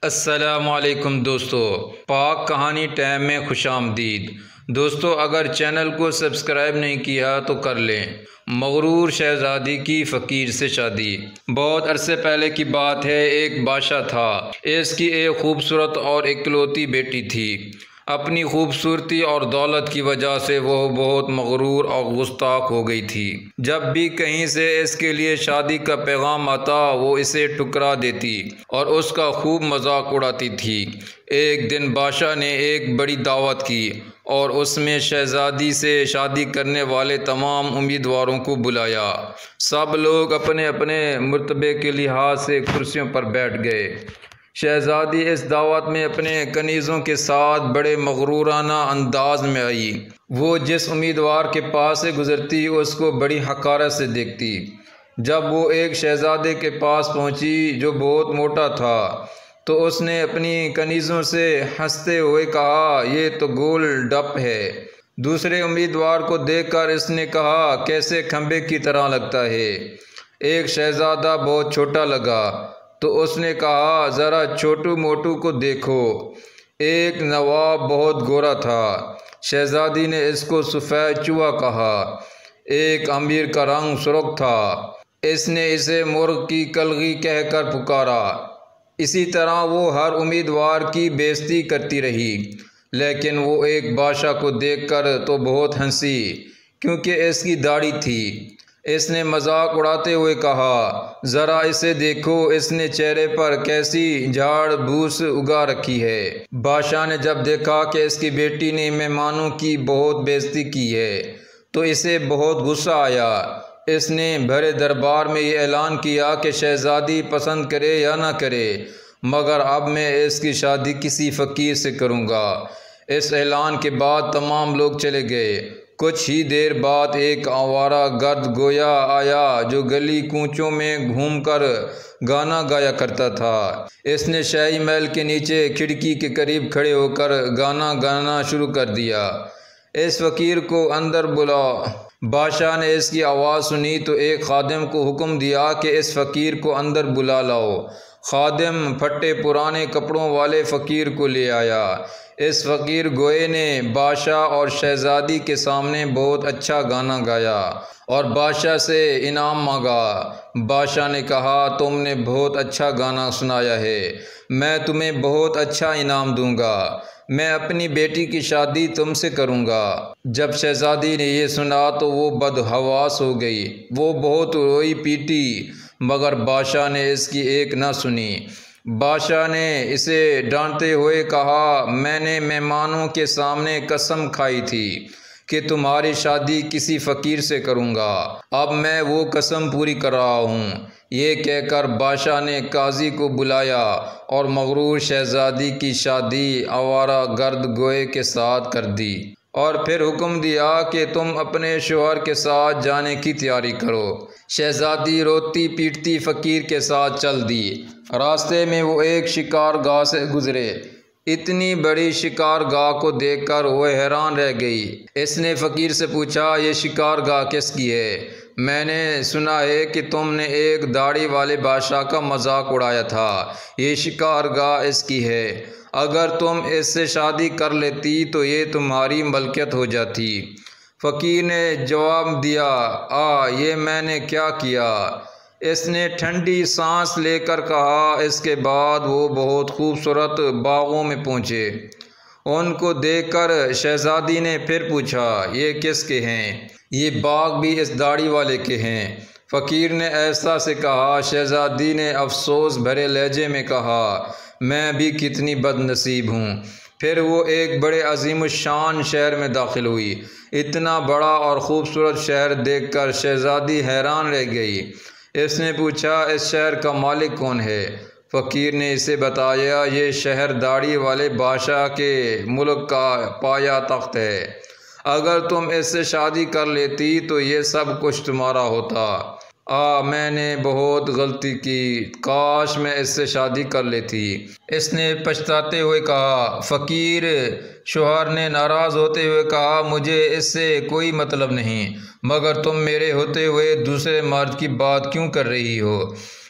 अस्सलामुअलैकुम दोस्तों, पाक कहानी टाइम में खुशामदीद। दोस्तों, अगर चैनल को सब्सक्राइब नहीं किया तो कर लें। मगरूर शहज़ादी की फ़कीर से शादी। बहुत अरसे पहले की बात है। एक बादशाह था। इसकी एक खूबसूरत और इकलौती बेटी थी। अपनी खूबसूरती और दौलत की वजह से वह बहुत मगरूर और गुस्ताख हो गई थी। जब भी कहीं से इसके लिए शादी का पैगाम आता वो इसे ठुकरा देती और उसका खूब मजाक उड़ाती थी। एक दिन बादशाह ने एक बड़ी दावत की और उसमें शहज़ादी से शादी करने वाले तमाम उम्मीदवारों को बुलाया। सब लोग अपने अपने मर्तबे के लिहाज से कुर्सियों पर बैठ गए। शहज़ादी इस दावत में अपने कनीज़ों के साथ बड़े मगरूराना अंदाज में आई। वो जिस उम्मीदवार के पास से गुज़रती उसको बड़ी हकारत से देखती। जब वो एक शहज़ादे के पास पहुंची जो बहुत मोटा था तो उसने अपनी कनीज़ों से हंसते हुए कहा, ये तो गोल डप है। दूसरे उम्मीदवार को देखकर इसने कहा, कैसे खंबे की तरह लगता है। एक शहज़ादा बहुत छोटा लगा तो उसने कहा, ज़रा छोटू मोटू को देखो। एक नवाब बहुत गोरा था। शहज़ादी ने इसको सफ़ेद चूहा कहा। एक अमीर का रंग सुर्ख था। इसने इसे मुर्ग की कलगी कहकर पुकारा। इसी तरह वो हर उम्मीदवार की बेइज्जती करती रही। लेकिन वो एक बादशाह को देखकर तो बहुत हंसी, क्योंकि इसकी दाढ़ी थी। इसने मजाक उड़ाते हुए कहा, ज़रा इसे देखो, इसने चेहरे पर कैसी झाड़ भूस उगा रखी है। बादशाह ने जब देखा कि इसकी बेटी ने मेहमानों की बहुत बेइज्जती की है तो इसे बहुत गुस्सा आया। इसने भरे दरबार में ये ऐलान किया कि शहज़ादी पसंद करे या ना करे, मगर अब मैं इसकी शादी किसी फ़कीर से करूँगा। इस ऐलान के बाद तमाम लोग चले गए। कुछ ही देर बाद एक आवारा गर्द गोया आया जो गली कूचों में घूमकर गाना गाया करता था। इसने शाही महल के नीचे खिड़की के करीब खड़े होकर गाना गाना शुरू कर दिया। इस फ़कीर को अंदर बुलाओ। बादशाह ने इसकी आवाज़ सुनी तो एक खादिम को हुक्म दिया कि इस फ़कीर को अंदर बुला लाओ। खादिम फटे पुराने कपड़ों वाले फ़कीर को ले आया। इस फ़कीर गोए ने बादशाह और शहज़ादी के सामने बहुत अच्छा गाना गाया और बादशाह से इनाम मांगा। बादशाह ने कहा, तुमने बहुत अच्छा गाना सुनाया है, मैं तुम्हें बहुत अच्छा इनाम दूंगा। मैं अपनी बेटी की शादी तुमसे करूंगा। जब शहज़ादी ने यह सुना तो वो बदहवास हो गई। वो बहुत रोई पीटी, मगर बादशाह ने इसकी एक न सुनी। बादशाह ने इसे डांटते हुए कहा, मैंने मेहमानों के सामने कसम खाई थी कि तुम्हारी शादी किसी फ़कीर से करूँगा। अब मैं वो कसम पूरी कर रहा हूँ। ये कहकर बादशाह ने काजी को बुलाया और मगरूर शहज़ादी की शादी आवारा गर्द गोए के साथ कर दी और फिर हुक्म दिया कि तुम अपने शोहर के साथ जाने की तैयारी करो। शहज़ादी रोती पीटती फ़कीर के साथ चल दी। रास्ते में वो एक शिकार गाह से गुज़रे। इतनी बड़ी शिकार गाह को देखकर वह हैरान रह गई। इसने फ़कीर से पूछा, ये शिकार गाह किसकी है? मैंने सुना है कि तुमने एक दाढ़ी वाले बादशाह का मजाक उड़ाया था। ये शिकार गाह इसकी है। अगर तुम इससे शादी कर लेती तो ये तुम्हारी मलकियत हो जाती। फ़कीर ने जवाब दिया, ये मैंने क्या किया? इसने ठंडी सांस लेकर कहा। इसके बाद वो बहुत खूबसूरत बागों में पहुँचे। उनको देखकर शहज़ादी ने फिर पूछा, ये किसके हैं? ये बाग भी इस दाढ़ी वाले के हैं। फ़कीर ने ऐसा से कहा। शहज़ादी ने अफसोस भरे लहजे में कहा, मैं भी कितनी बदनसीब हूँ। फिर वो एक बड़े अजीमुशान शहर में दाखिल हुई। इतना बड़ा और ख़ूबसूरत शहर देखकर शहज़ादी हैरान रह गई। इसने पूछा, इस शहर का मालिक कौन है? फ़कीर ने इसे बताया, ये शहर दाढ़ी वाले बादशाह के मुल्क का पाया तख्त है। अगर तुम इससे शादी कर लेती तो ये सब कुछ तुम्हारा होता। मैंने बहुत गलती की, काश मैं इससे शादी कर लेती। इसने पछताते हुए कहा। फ़कीर शोहर ने नाराज़ होते हुए कहा, मुझे इससे कोई मतलब नहीं, मगर तुम मेरे होते हुए दूसरे मर्द की बात क्यों कर रही हो?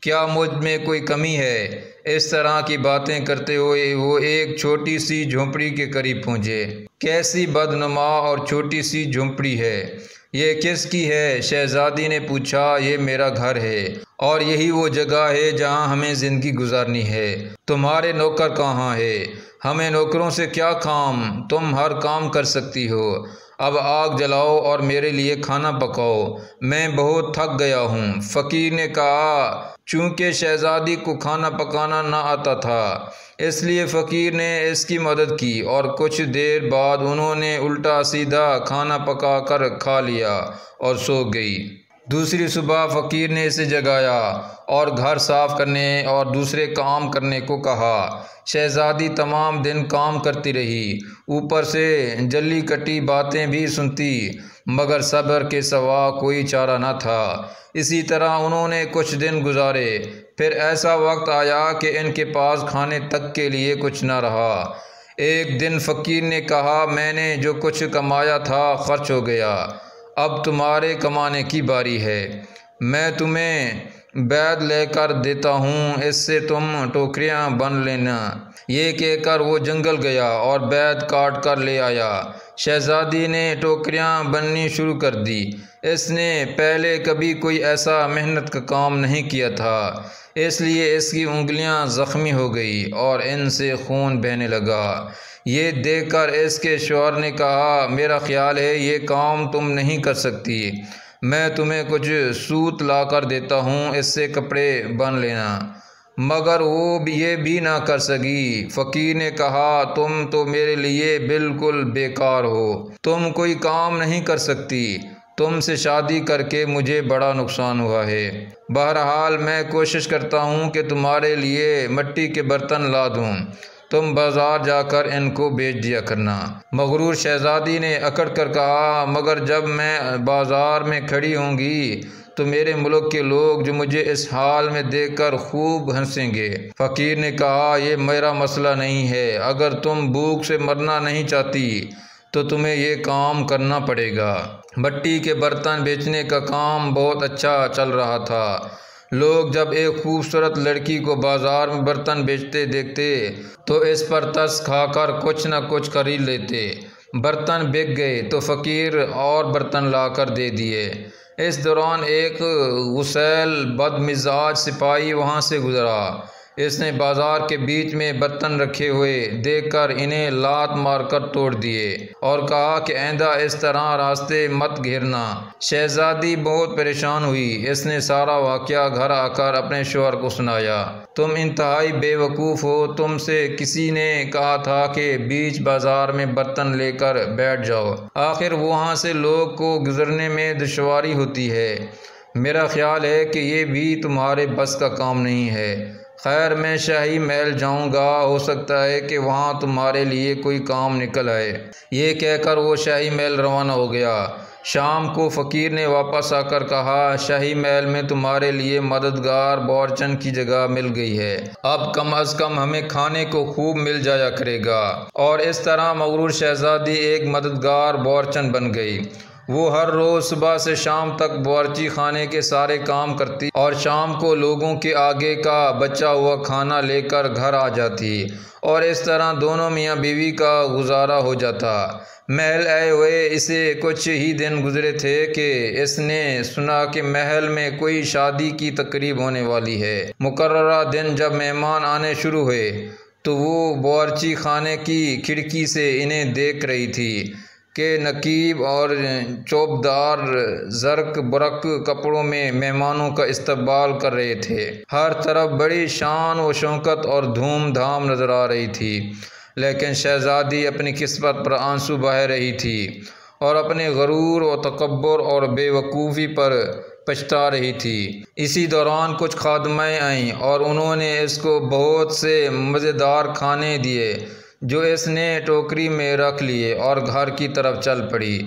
क्या मुझ में कोई कमी है? इस तरह की बातें करते हुए वो एक छोटी सी झोंपड़ी के करीब पहुँचे। कैसी बदनुमा और छोटी सी झोंपड़ी है, ये किसकी है? शहज़ादी ने पूछा। ये मेरा घर है और यही वो जगह है जहाँ हमें ज़िंदगी गुजारनी है। तुम्हारे नौकर कहाँ है? हमें नौकरों से क्या काम, तुम हर काम कर सकती हो। अब आग जलाओ और मेरे लिए खाना पकाओ, मैं बहुत थक गया हूँ। फ़कीर ने कहा। चूँकि शहज़ादी को खाना पकाना ना आता था, इसलिए फ़कीर ने इसकी मदद की और कुछ देर बाद उन्होंने उल्टा सीधा खाना पका कर खा लिया और सो गई। दूसरी सुबह फ़कीर ने इसे जगाया और घर साफ़ करने और दूसरे काम करने को कहा। शहज़ादी तमाम दिन काम करती रही, ऊपर से जली कटी बातें भी सुनती, मगर सब्र के सिवा कोई चारा न था। इसी तरह उन्होंने कुछ दिन गुजारे। फिर ऐसा वक्त आया कि इनके पास खाने तक के लिए कुछ न रहा। एक दिन फ़कीर ने कहा, मैंने जो कुछ कमाया था खर्च हो गया, अब तुम्हारे कमाने की बारी है। मैं तुम्हें बैद लेकर देता हूँ, इससे तुम टोकरियाँ बन लेना। ये कहकर वो जंगल गया और बैद काट कर ले आया। शहज़ादी ने टोकरियाँ बननी शुरू कर दी। इसने पहले कभी कोई ऐसा मेहनत का काम नहीं किया था, इसलिए इसकी उंगलियां ज़ख्मी हो गई और इनसे खून बहने लगा। ये देखकर इसके शौहर ने कहा, मेरा ख्याल है ये काम तुम नहीं कर सकती, मैं तुम्हें कुछ सूत ला कर देता हूँ, इससे कपड़े बन लेना। मगर वो ये भी ना कर सकी। फ़कीर ने कहा, तुम तो मेरे लिए बिल्कुल बेकार हो, तुम कोई काम नहीं कर सकती, तुमसे शादी करके मुझे बड़ा नुकसान हुआ है। बहरहाल मैं कोशिश करता हूँ कि तुम्हारे लिए मिट्टी के बर्तन ला दूँ, तुम बाज़ार जाकर इनको बेच दिया करना। मगरूर शहज़ादी ने अकड़ कर कहा, मगर जब मैं बाज़ार में खड़ी होंगी तो मेरे मुल्क के लोग जो मुझे इस हाल में देखकर खूब हंसेंगे। फ़कीर ने कहा, यह मेरा मसला नहीं है, अगर तुम भूख से मरना नहीं चाहती तो तुम्हें ये काम करना पड़ेगा। मिट्टी के बर्तन बेचने का काम बहुत अच्छा चल रहा था। लोग जब एक खूबसूरत लड़की को बाज़ार में बर्तन बेचते देखते तो इस पर तरस खाकर कुछ न कुछ खरीद लेते। बर्तन बिक गए तो फ़कीर और बर्तन लाकर दे दिए। इस दौरान एक गुस्सैल बदमिजाज सिपाही वहाँ से गुज़रा। इसने बाज़ार के बीच में बर्तन रखे हुए देखकर इन्हें लात मारकर तोड़ दिए और कहा कि आइंदा इस तरह रास्ते मत घेरना। शहज़ादी बहुत परेशान हुई। इसने सारा वाक़या घर आकर अपने शौहर को सुनाया। तुम इंतहाई बेवकूफ़ हो, तुमसे किसी ने कहा था कि बीच बाज़ार में बर्तन लेकर बैठ जाओ, आखिर वहाँ से लोग को गुज़रने में दुश्वारी होती है। मेरा ख्याल है कि ये भी तुम्हारे बस का काम नहीं है। खैर, मैं शाही महल जाऊंगा, हो सकता है कि वहाँ तुम्हारे लिए कोई काम निकल आए। ये कहकर वो शाही महल रवाना हो गया। शाम को फ़कीर ने वापस आकर कहा, शाही महल में तुम्हारे लिए मददगार बोरचन की जगह मिल गई है, अब कम अज़ कम हमें खाने को खूब मिल जाया करेगा। और इस तरह मगरूर शहज़ादी एक मददगार बोरचन बन गई। वो हर रोज़ सुबह से शाम तक बावर्ची खाने के सारे काम करती और शाम को लोगों के आगे का बचा हुआ खाना लेकर घर आ जाती और इस तरह दोनों मियाँ बीवी का गुजारा हो जाता। महल आए हुए इसे कुछ ही दिन गुजरे थे कि इसने सुना कि महल में कोई शादी की तकरीब होने वाली है। मुकर्ररा दिन जब मेहमान आने शुरू हुए तो वो बावर्ची खाने की खिड़की से इन्हें देख रही थी कि नकीब और चौबदार ज़र्क बरक कपड़ों में मेहमानों का इस्तकबाल कर रहे थे। हर तरफ बड़ी शान व शौकत और धूमधाम नज़र आ रही थी, लेकिन शहज़ादी अपनी किस्मत पर आंसू बहा रही थी और अपने गरूर व तकब्बुर और बेवकूफ़ी पर पछता रही थी। इसी दौरान कुछ खादमाएँ आईं और उन्होंने इसको बहुत से मज़ेदार खाने दिए जो इसने टोकरी में रख लिए और घर की तरफ चल पड़ी।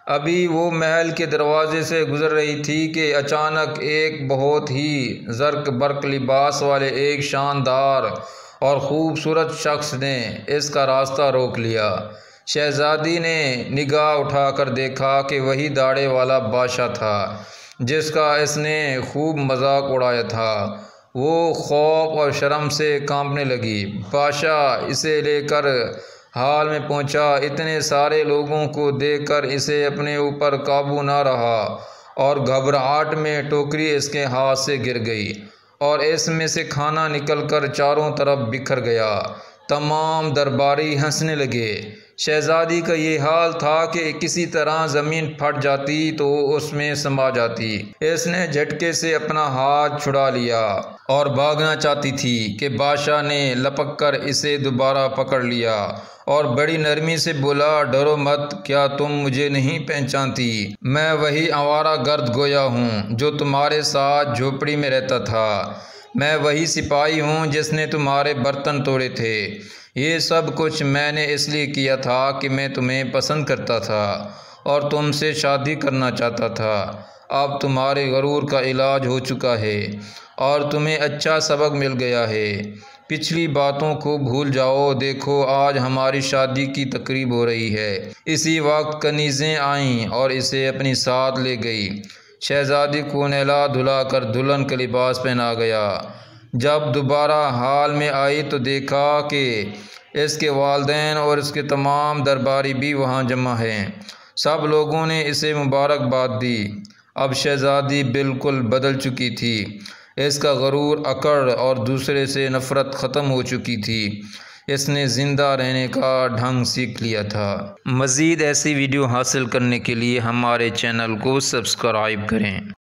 अभी वो महल के दरवाजे से गुजर रही थी कि अचानक एक बहुत ही ज़र्क बर्क लिबास वाले एक शानदार और ख़ूबसूरत शख्स ने इसका रास्ता रोक लिया। शहज़ादी ने निगाह उठाकर देखा कि वही दाढ़े वाला बादशाह था जिसका इसने खूब मजाक उड़ाया था। वो खौफ और शर्म से कांपने लगी। बादशाह इसे लेकर हाल में पहुंचा। इतने सारे लोगों को देखकर इसे अपने ऊपर काबू ना रहा और घबराहट में टोकरी इसके हाथ से गिर गई और इसमें से खाना निकलकर चारों तरफ बिखर गया। तमाम दरबारी हंसने लगे। शहज़ादी का ये हाल था कि किसी तरह ज़मीन फट जाती तो उसमें समा जाती। इसने झटके से अपना हाथ छुड़ा लिया और भागना चाहती थी कि बादशाह ने लपक कर इसे दोबारा पकड़ लिया और बड़ी नरमी से बोला, डरो मत, क्या तुम मुझे नहीं पहचानती? मैं वही आवारा गर्द गोया हूँ जो तुम्हारे साथ झोपड़ी में रहता था। मैं वही सिपाही हूँ जिसने तुम्हारे बर्तन तोड़े थे। ये सब कुछ मैंने इसलिए किया था कि मैं तुम्हें पसंद करता था और तुमसे शादी करना चाहता था। अब तुम्हारे गरूर का इलाज हो चुका है और तुम्हें अच्छा सबक मिल गया है। पिछली बातों को भूल जाओ। देखो, आज हमारी शादी की तकरीब हो रही है। इसी वक्त कनीज़ें आईं और इसे अपनी साथ ले गई। शहज़ादी को नहला धुला कर दुल्हन का लिबास पहना गया। जब दोबारा हाल में आई तो देखा कि इसके वालिदैन और इसके तमाम दरबारी भी वहाँ जमा हैं। सब लोगों ने इसे मुबारकबाद दी। अब शहज़ादी बिल्कुल बदल चुकी थी। इसका गरूर, अकड़ और दूसरे से नफ़रत ख़त्म हो चुकी थी। इसने ज़िंदा रहने का ढंग सीख लिया था। मज़ीद ऐसी वीडियो हासिल करने के लिए हमारे चैनल को सब्सक्राइब करें।